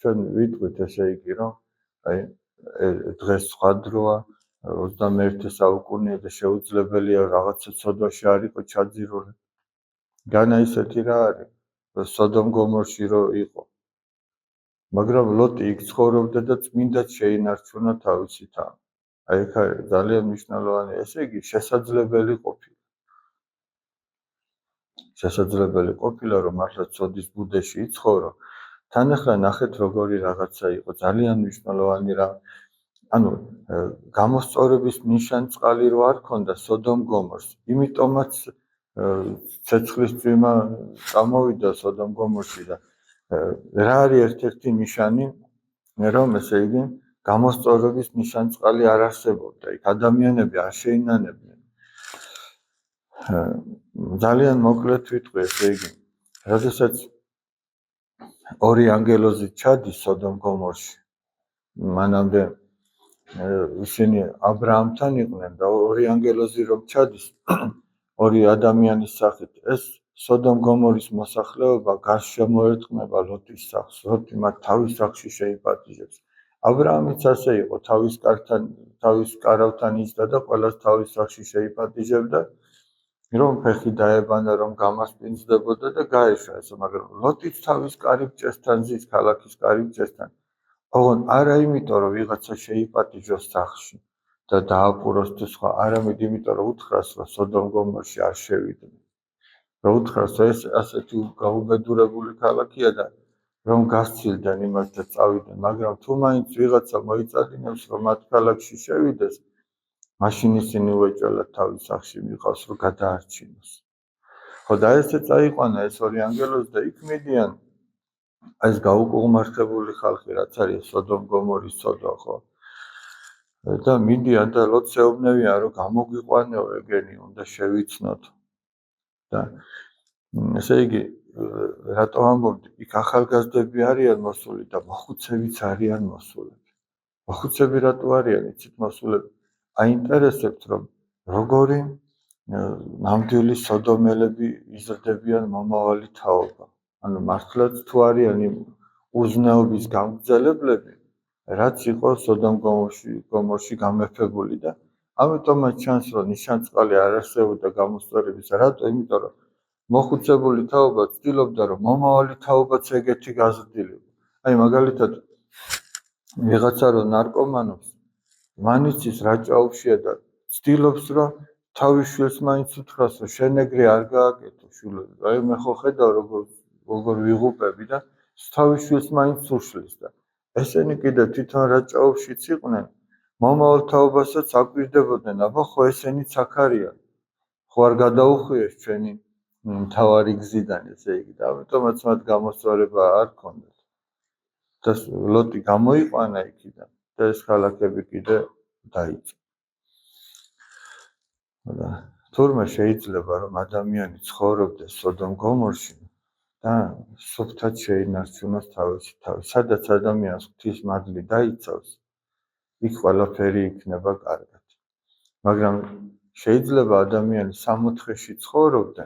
ჩვენ ვიტყვით ესე იგი რომ აი დღეს სხვა დროა 21 საუკუნეა და შეუძლებელია რაღაცა ცოდვაში არ იყო ჩაძირული. განა ისეთი რა არის რომ სოდომ გომორში რო იყო. მაგრამ ლოტი იქ ცხოვრობდა და წმინდად შეინარჩუნა თავისი თავი. აი ეგ არის ძალიან მნიშვნელოვანი, ესე იგი შესაძლებელი ყოფილა რომ მართლა ცოდის ბუდეში იცხოვრო. თან ახლა ნახეთ როგორი რაღაცა იყო ძალიან მნიშვნელოვანი რა. ანუ გამოსწორების ნიშანწყალი რო არ ქონდა სოდომ გომორს, იმიტომაც ცეცხლის წვიმა წამოვიდა სოდომ გომორში და რა არის ერთ-ერთი ნიშანი რომ ესე იგი გამოსწორების ნიშანწყალი არ არსებობდა. იქ ადამიანები არ შეინანებდნენ. ძალიან მოკლედ ვიტყვი ესე იგი როდესაც ორი ანგელოზი ჩადის სოდომ გომორში მანამდე ისინი აბრაამთან იყვნენ და ორი ანგელოზი რომ ჩადის ორი ადამიანის სახით ეს სოდომ გომორის მოსახლეობა გარშემოერტყმება ლოტის სახლს. ლოტი მათ თავის სახლში შეიპატიჟებს. აბრაამიც ასე იყო, თავის კარავთან იჯდა და ყველას თავის სახლში შეიპატიჟებდა, რომ ფეხი დაებანა, რომ გამასპინძდებოდა და გაეშვა ესე, მაგრამ ლოტიც თავის კარიბჭესთან ზის, ქალაქის კარიბჭესთან. ოღონ არა იმიტომ, რომ ვიღაცა შეიპატიჟოს სახლში და დააპუროს თუ სხვა, არამედ იმიტომ, რომ უთხრას, რომ სოდომ გომორში არ შევიდნენ. რომ უთხრას, ეს ასეთი გაუბედურებული ქალაქია და რომ გასცილდნენ იმას და წავიდნენ, მაგრამ თუ მაინც ვიღაცა მოიწადინებს, რომ მათ ქალაქში შევიდეს, მაშინ ისინი უეჭველად თავის სახლში მიყავს, რომ გადაარჩინოს. ხო და ესე წაიყვანა ეს ორი ანგელოზი და იქ მიდიან ეს გაუკუღმართებული ხალხი, რაც არის სოდომ გომორის ცოდვა, ხო? და მიდიან და ლოტს ეუბნებიან, რომ გამოგვიყვანეო ეგენი, უნდა შევიცნოთ. და ესე იგი რატო ამბობდი, იქ ახალგაზრდები არიან მოსული და მოხუცებიც არიან მოსულები. მოხუცები რატო არიან იცით მოსულები? აინტერესებთ რომ როგორი ნამდვილი სოდომელები იზრდებიან მომავალი თაობა. ანუ მართლაც თუ არიან იმ უზნეობის გამგრძელებლები, რაც იყო სოდომ გომორში გამეფებული და ამიტომაც ჩანს რომ ნიშანწყალი არ არსებობდა გამოსწორების. რატო? იმიტომ რომ მოხუცებული თაობა ცდილობდა რომ მომავალი თაობაც ეგეთი გაზრდილიყო. აი მაგალითად ვიღაცა რომ ნარკომანობს, მან იცის რა ჭაობშია და ცდილობს რომ თავის შვილს მაინც უთხრას რომ შენ ეგრე არ გააკეთო შვილები. აი მე ხო ხედავ როგორ ვიღუპები და თავის შვილს მაინც უშლის და ესენი კიდე თვითონ რა ჭაობშიც იყვნენ, მომავალ თაობასაც აკვირდებოდნენ, აბა ხო ესენიც აქ არიან. ხო არ გადაუხვიეს ჩვენი მთავარი გზიდან ესე იგი და ამიტომაც მათ გამოსწორება არ ქონდათ. და ლოტი გამოიყვანა იქიდან და ეს ქალაქები კიდე დაიწყო. და თურმე შეიძლება რომ ადამიანი ცხოვრობდეს სოდომ გომორში და სუფთად შეინარჩუნოს თავისი თავი. სადაც ადამიანს ღვთის მადლი დაიცავს, იქ ყველაფერი იქნება კარგად. მაგრამ შეიძლება ადამიანი სამოთხეში ცხოვრობდა,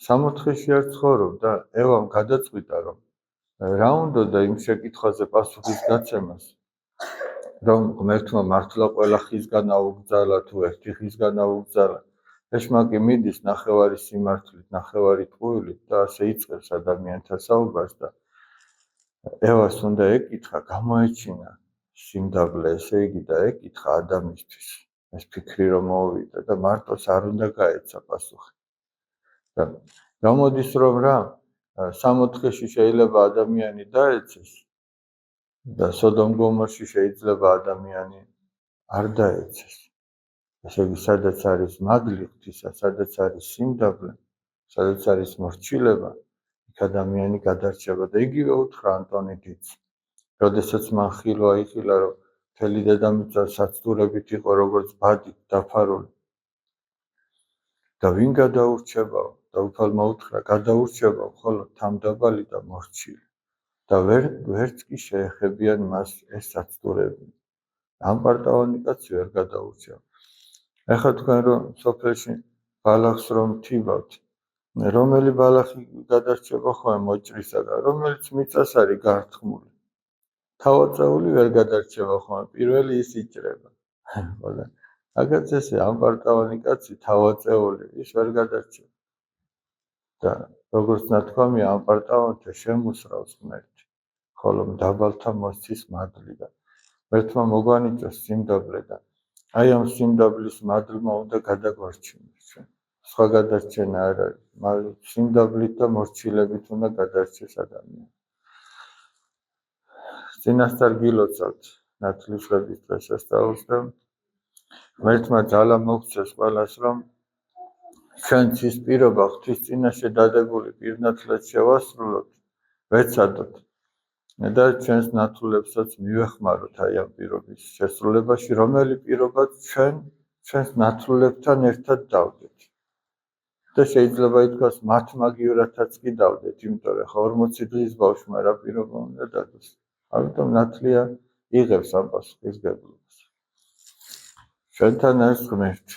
სამოთხეში არ ცხოვრობდა, ევამ გადაწყვიტა რომ რა უნდა იმ შეკითხვაზე პასუხის გაცემას, რომ ღმერთმა მართლა ყველა ხისგან აუგზალა თუ ერთი ხისგან აუგზალა. ეშმაკი მიდის ნახევარი სიმართლით, ნახევარი ტყუილით და ასე იწყებს ადამიანთა საუბარს და ევას უნდა ეკითხა, გამოეჩინა სიმდაბლე, ესე იგი და ეკითხა ადამიანისთვის. ეს ფიქრი რომ მოვიდა და მარტოს არ უნდა გაეცა პასუხი. და გამოდის რომ რა სამოთხეში შეიძლება ადამიანი დაეცეს და სოდომ გომორში შეიძლება ადამიანი არ დაეცეს. ესე იგი სადაც არის მადლი ღვთისა, სადაც არის სიმდაბლე, სადაც არის მორჩილება, იქ ადამიანი გადარჩება და იგივე უთხრა ანტონი დიცი. როდესაც მან ხილვა იხილა რომ მთელი დედამიწა საცდურებით იყო როგორც ბადით დაფარული. და ვინ გადაურჩებაო? და უფალმა უთხრა, გადაურჩებაო ხოლო თამდაბალი და მორჩილი. და ვერც კი შეეხებიან მას ეს საცდურები. ამ პარტავანი კაცი ვერ გადაურჩება. ეხლა თქვენ რომ სოფელში ბალახს რომ თიბავთ, რომელი ბალახი გადარჩება ხოლმე მოჭრისაგან, რომელიც მიწას არის გართხმული. თავაწეული ვერ გადარჩება ხოლმე, პირველი ის იჭრება. ხოლმე აგაც ესე ამპარტავანი კაცი თავაწეული ის ვერ გადარჩება. და როგორც ნათქვამია ამპარტავანთა შემოსრავს ღმერთი, ხოლო მდაბალთა მოსცის მადლიდან. ღმერთმა მოგვანიჭოს სიმდაბლე და აი ამ სიმდაბლის მადლმა უნდა გადაგვარჩინოს ჩვენ. სხვა გადარჩენა არ არის, მაგრამ სიმდაბლით და მორჩილებით უნდა გადარჩეს ადამიანი. წინასწარ გილოცავთ ნათლისღების დღესასწაულს და ღმერთმა ძალა მოგცეს ყველას, რომ ჩვენც ის პირობა ღვთის წინაშე დადებული პირნათლად შევასრულოთ, ვეცადოთ და ჩვენს ნათლულებსაც მივეხმაროთ აი ამ პირობის შესრულებაში, რომელი პირობაც ჩვენს ნათლულებთან ერთად დავდეთ. და შეიძლება ითქვას მათ მაგივრათაც კი დავდეთ, იმიტომ რომ 40 დღის ბავშვმა რა პირობა უნდა დადოს. ამიტომ ნათლია იღებს ამ პასუხისმგებლობას. ჩვენთან არის ღმერთი.